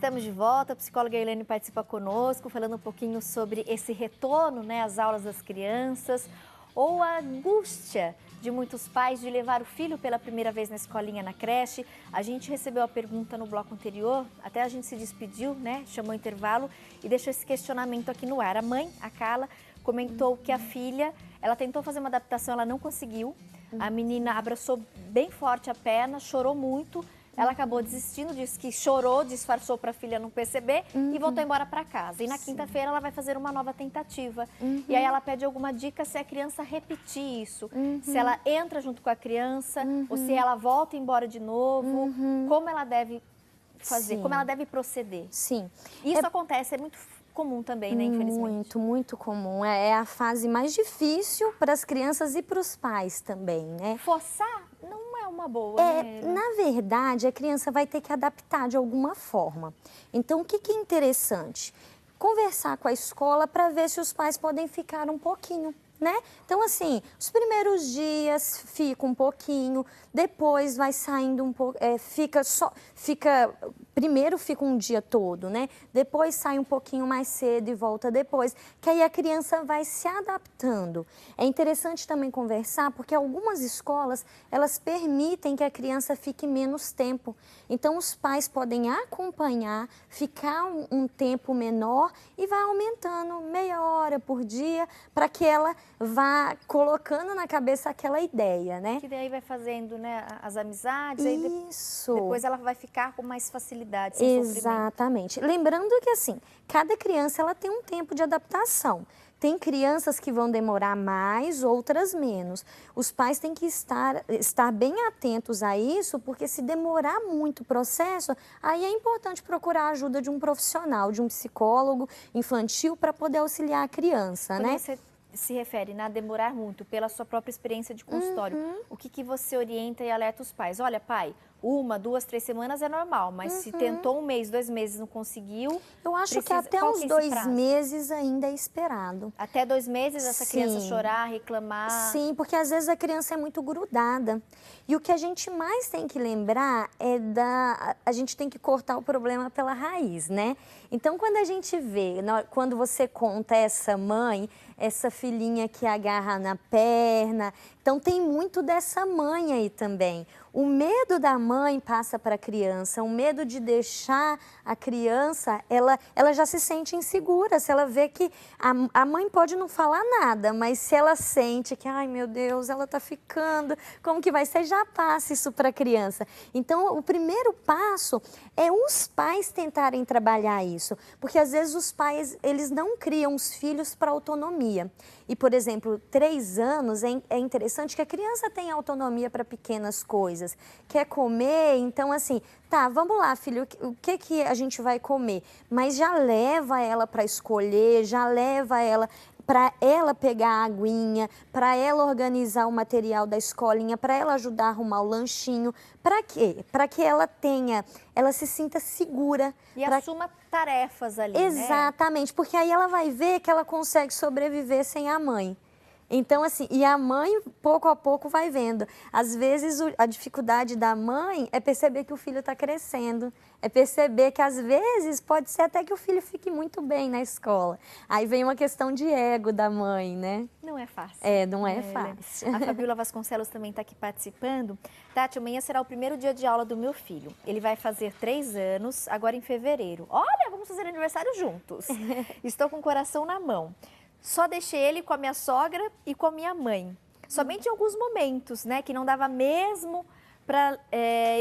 Estamos de volta, a psicóloga Elaine participa conosco, falando um pouquinho sobre esse retorno, né, às aulas das crianças, ou a angústia de muitos pais de levar o filho pela primeira vez na escolinha, na creche. A gente recebeu a pergunta no bloco anterior, até a gente se despediu, né, chamou o intervalo e deixou esse questionamento aqui no ar. A mãe, a Carla, comentou que a filha, ela tentou fazer uma adaptação, ela não conseguiu. A menina abraçou bem forte a perna, chorou muito. Ela acabou desistindo, disse que chorou, disfarçou para a filha não perceber e voltou embora para casa. E na quinta-feira ela vai fazer uma nova tentativa. E aí ela pede alguma dica se a criança repetir isso. Se ela entra junto com a criança ou se ela volta embora de novo. Como ela deve fazer, como ela deve proceder. Sim. Isso acontece, é muito comum também, né, infelizmente. Muito comum. É a fase mais difícil para as crianças e para os pais também, né? Forçar não é uma boa, né? Na verdade, a criança vai ter que adaptar de alguma forma. Então, o que é interessante? Conversar com a escola para ver se os pais podem ficar um pouquinho, né? Então, assim, os primeiros dias fica um pouquinho, depois vai saindo um pouco, primeiro fica um dia todo, né? Depois sai um pouquinho mais cedo e volta depois, que aí a criança vai se adaptando. É interessante também conversar, porque algumas escolas, elas permitem que a criança fique menos tempo. Então, os pais podem acompanhar, ficar um tempo menor e vai aumentando meia hora por dia, para que ela vá colocando na cabeça aquela ideia, né? Que daí vai fazendo, né, as amizades, Isso. Aí depois ela vai ficar com mais facilidade, sem Exatamente. Lembrando que, assim, cada criança ela tem um tempo de adaptação. Tem crianças que vão demorar mais, outras menos. Os pais têm que estar bem atentos a isso, porque se demorar muito o processo, aí é importante procurar a ajuda de um profissional, de um psicólogo infantil, para poder auxiliar a criança, Quando né? você se refere a demorar muito, pela sua própria experiência de consultório, o que você orienta e alerta os pais? Olha, pai, 1, 2, 3 semanas é normal, mas se tentou 1 mês, 2 meses não conseguiu... Eu acho que até uns 2 meses ainda é esperado. Até 2 meses essa criança chorar, reclamar? Sim, porque às vezes a criança é muito grudada. E o que a gente mais tem que lembrar é a gente tem que cortar o problema pela raiz, né? Então, quando a gente vê, quando você conta essa mãe, essa filhinha que agarra na perna, então tem muito dessa mãe aí também. O medo da mãe passa para a criança, o medo de deixar a criança, ela já se sente insegura. Se ela vê que a mãe pode não falar nada, mas se ela sente que, ai meu Deus, ela está ficando, como que vai ser? Já passa isso para a criança. Então, o primeiro passo é os pais tentarem trabalhar isso, porque às vezes os pais, eles não criam os filhos para autonomia. E, por exemplo, 3 anos é interessante que a criança tenha autonomia para pequenas coisas. Quer comer, então assim, tá, vamos lá, filho, o que a gente vai comer? Mas já leva ela para escolher, já leva ela para ela pegar a aguinha, para ela organizar o material da escolinha, para ela ajudar a arrumar o lanchinho. Para quê? Para que ela se sinta segura. E assuma tarefas ali, Exatamente, né? Porque aí ela vai ver que ela consegue sobreviver sem a mãe. Então, assim, e a mãe, pouco a pouco, vai vendo. Às vezes, a dificuldade da mãe é perceber que o filho está crescendo. É perceber que, às vezes, pode ser até que o filho fique muito bem na escola. Aí vem uma questão de ego da mãe, né? Não é fácil. Não é fácil. A Fabiola Vasconcelos também está aqui participando. Tati, amanhã será o primeiro dia de aula do meu filho. Ele vai fazer 3 anos, agora em fevereiro. Olha, vamos fazer aniversário juntos. Estou com o coração na mão. Só deixei ele com a minha sogra e com a minha mãe. Somente em alguns momentos, né, que não dava mesmo para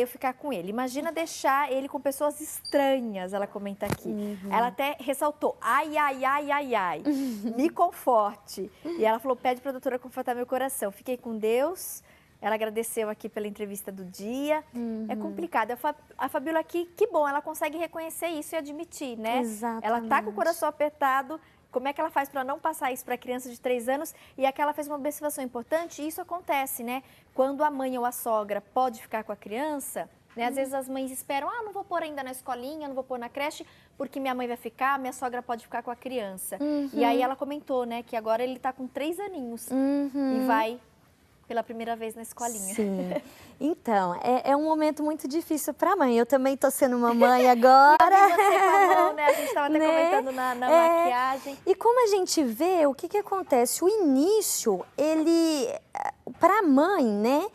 eu ficar com ele. Imagina deixar ele com pessoas estranhas, ela comenta aqui. Ela até ressaltou, ai, ai, ai, ai, ai, me conforte. E ela falou, pede para a doutora confortar meu coração. Fiquei com Deus. Ela agradeceu aqui pela entrevista do dia. É complicado. A Fabiola aqui, que bom, ela consegue reconhecer isso e admitir, né? Exatamente. Ela tá com o coração apertado. Como é que ela faz para não passar isso para a criança de 3 anos? E aqui ela fez uma observação importante, e isso acontece, né? Quando a mãe ou a sogra pode ficar com a criança, né? Às vezes as mães esperam, não vou pôr ainda na escolinha, não vou pôr na creche, porque minha mãe vai ficar, minha sogra pode ficar com a criança. E aí ela comentou, né, que agora ele está com 3 aninhos e vai pela primeira vez na escolinha. Sim. Então, é um momento muito difícil para a mãe. Eu também estou sendo mamãe agora. E você com a mão, né? A gente estava até comentando na maquiagem. E como a gente vê, o que acontece? O início, para a mãe, né?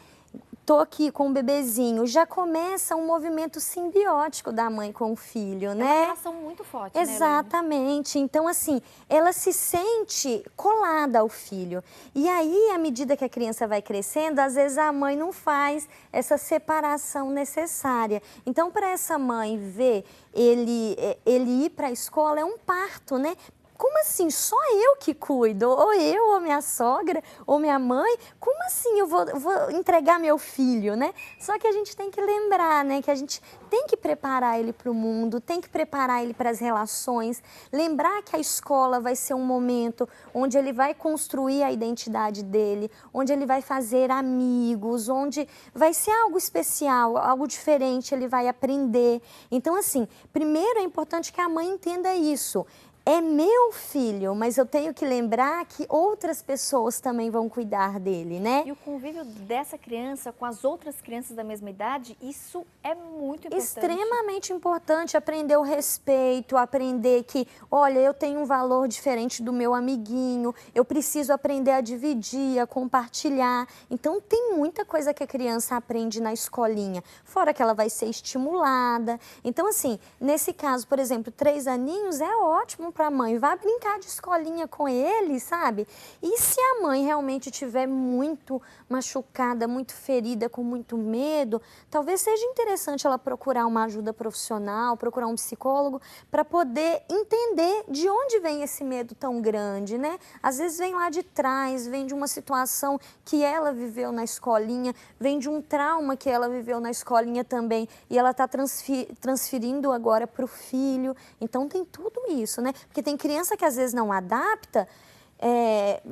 Tô aqui com o bebezinho, já começa um movimento simbiótico da mãe com o filho, né? É uma relação muito forte, Exatamente. Né, então, assim, ela se sente colada ao filho. E aí, à medida que a criança vai crescendo, às vezes a mãe não faz essa separação necessária. Então, para essa mãe ver ele ir para a escola é um parto, né? Como assim? Só eu que cuido? Ou eu, ou minha sogra, ou minha mãe? Como assim eu vou entregar meu filho, né? Só que a gente tem que lembrar, né? Que a gente tem que preparar ele para o mundo, tem que preparar ele para as relações. Lembrar que a escola vai ser um momento onde ele vai construir a identidade dele, onde ele vai fazer amigos, onde vai ser algo especial, algo diferente, ele vai aprender. Então, assim, primeiro é importante que a mãe entenda isso. É meu filho, mas eu tenho que lembrar que outras pessoas também vão cuidar dele, né? E o convívio dessa criança com as outras crianças da mesma idade, isso é muito importante. Extremamente importante aprender o respeito, aprender que, olha, eu tenho um valor diferente do meu amiguinho, eu preciso aprender a dividir, a compartilhar. Então, tem muita coisa que a criança aprende na escolinha, fora que ela vai ser estimulada. Então, assim, nesse caso, por exemplo, 3 aninhos é ótimo para a mãe, vá brincar de escolinha com ele, sabe? E se a mãe realmente estiver muito machucada, muito ferida, com muito medo, talvez seja interessante ela procurar uma ajuda profissional, procurar um psicólogo, para poder entender de onde vem esse medo tão grande, né? Às vezes vem lá de trás, vem de uma situação que ela viveu na escolinha, vem de um trauma que ela viveu na escolinha também, e ela está transferindo agora para o filho. Então tem tudo isso, né? Porque tem criança que às vezes não adapta.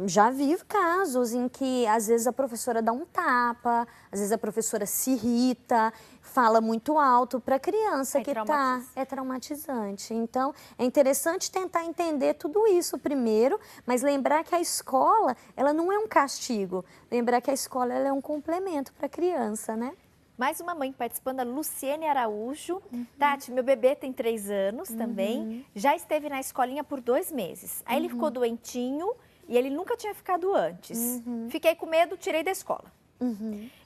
Já vi casos em que às vezes a professora dá um tapa, às vezes a professora se irrita, fala muito alto para a criança que é traumatizante. Então, é interessante tentar entender tudo isso primeiro, mas lembrar que a escola, ela não é um castigo. Lembrar que a escola ela é um complemento para a criança, né? Mais uma mãe participando, a Luciene Araújo. Tati, meu bebê tem 3 anos também, já esteve na escolinha por 2 meses. Aí ele ficou doentinho e ele nunca tinha ficado antes. Fiquei com medo, tirei da escola.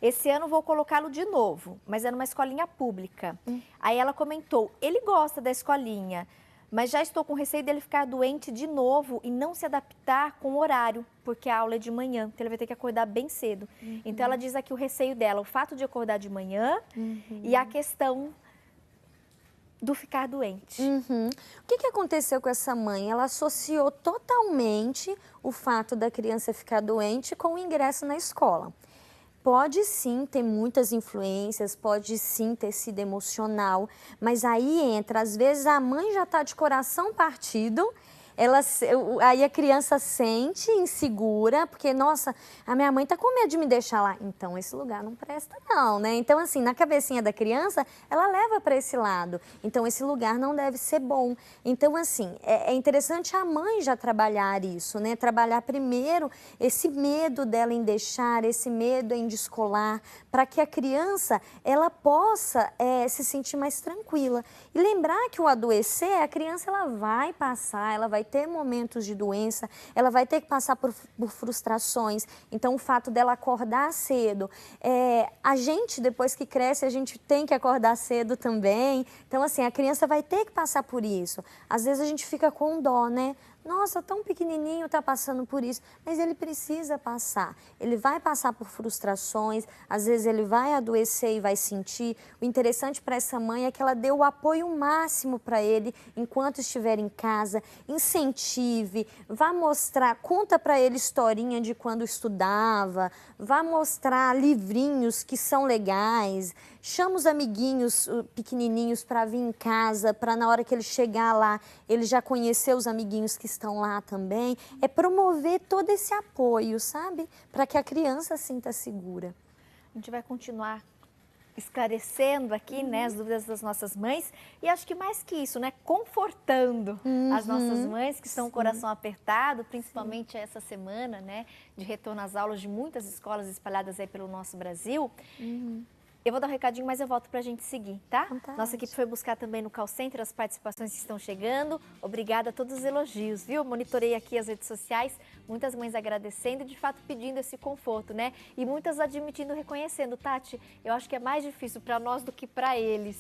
Esse ano vou colocá-lo de novo, mas é numa escolinha pública. Aí ela comentou, ele gosta da escolinha, mas já estou com receio dele ficar doente de novo e não se adaptar com o horário, porque a aula é de manhã, então ele vai ter que acordar bem cedo. Então ela diz aqui o receio dela, o fato de acordar de manhã e a questão do ficar doente. O que aconteceu com essa mãe? Ela associou totalmente o fato da criança ficar doente com o ingresso na escola. Pode sim ter muitas influências, pode sim ter sido emocional, mas aí entra, às vezes a mãe já está de coração partido, aí a criança sente insegura, porque, nossa, a minha mãe está com medo de me deixar lá. Então, esse lugar não presta não, né? Então, assim, na cabecinha da criança, ela leva para esse lado. Então, esse lugar não deve ser bom. Então, assim, é interessante a mãe já trabalhar isso, né? Trabalhar primeiro esse medo dela em deixar, esse medo em descolar, para que a criança, ela possa se sentir mais tranquila. E lembrar que o adoecer, a criança, ela vai passar, ela vai ter momentos de doença, ela vai ter que passar por frustrações. Então, o fato dela acordar cedo, a gente, depois que cresce, a gente tem que acordar cedo também. Então, assim, a criança vai ter que passar por isso. Às vezes a gente fica com dó, né? Nossa, tão pequenininho está passando por isso, mas ele precisa passar. Ele vai passar por frustrações, às vezes ele vai adoecer e vai sentir. O interessante para essa mãe é que ela dê o apoio máximo para ele enquanto estiver em casa, incentive, vá mostrar, conta para ele historinha de quando estudava, vá mostrar livrinhos que são legais, chama os amiguinhos pequenininhos para vir em casa, para na hora que ele chegar lá, ele já conhecer os amiguinhos que estão lá também. É promover todo esse apoio, sabe? Para que a criança sinta segura. A gente vai continuar esclarecendo aqui, né, as dúvidas das nossas mães. E acho que mais que isso, né, confortando as nossas mães que estão com o coração apertado, principalmente essa semana, né, de retorno às aulas de muitas escolas espalhadas aí pelo nosso Brasil. Eu vou dar um recadinho, mas eu volto pra gente seguir, tá? Fantástico. Nossa equipe foi buscar também no call center as participações que estão chegando. Obrigada a todos os elogios, viu? Monitorei aqui as redes sociais, muitas mães agradecendo e de fato pedindo esse conforto, né? E muitas admitindo, reconhecendo, Tati, eu acho que é mais difícil para nós do que para eles.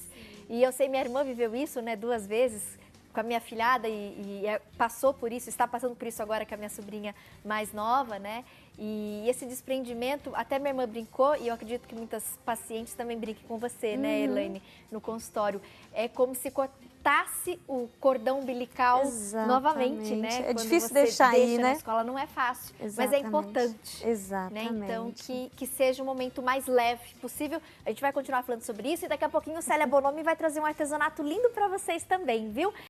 E eu sei, minha irmã viveu isso, né, 2 vezes com a minha filhada e passou por isso, está passando por isso agora com a minha sobrinha mais nova, né? E esse desprendimento, até minha irmã brincou, e eu acredito que muitas pacientes também brinquem com você, né, Elaine, no consultório. É como se cortasse o cordão umbilical novamente, né? É Quando difícil você deixar aí, na né? escola não é fácil, mas é Exatamente. importante. Exatamente. Né? Então, que seja um momento mais leve possível. A gente vai continuar falando sobre isso e daqui a pouquinho Célia Bonomi vai trazer um artesanato lindo para vocês também, viu?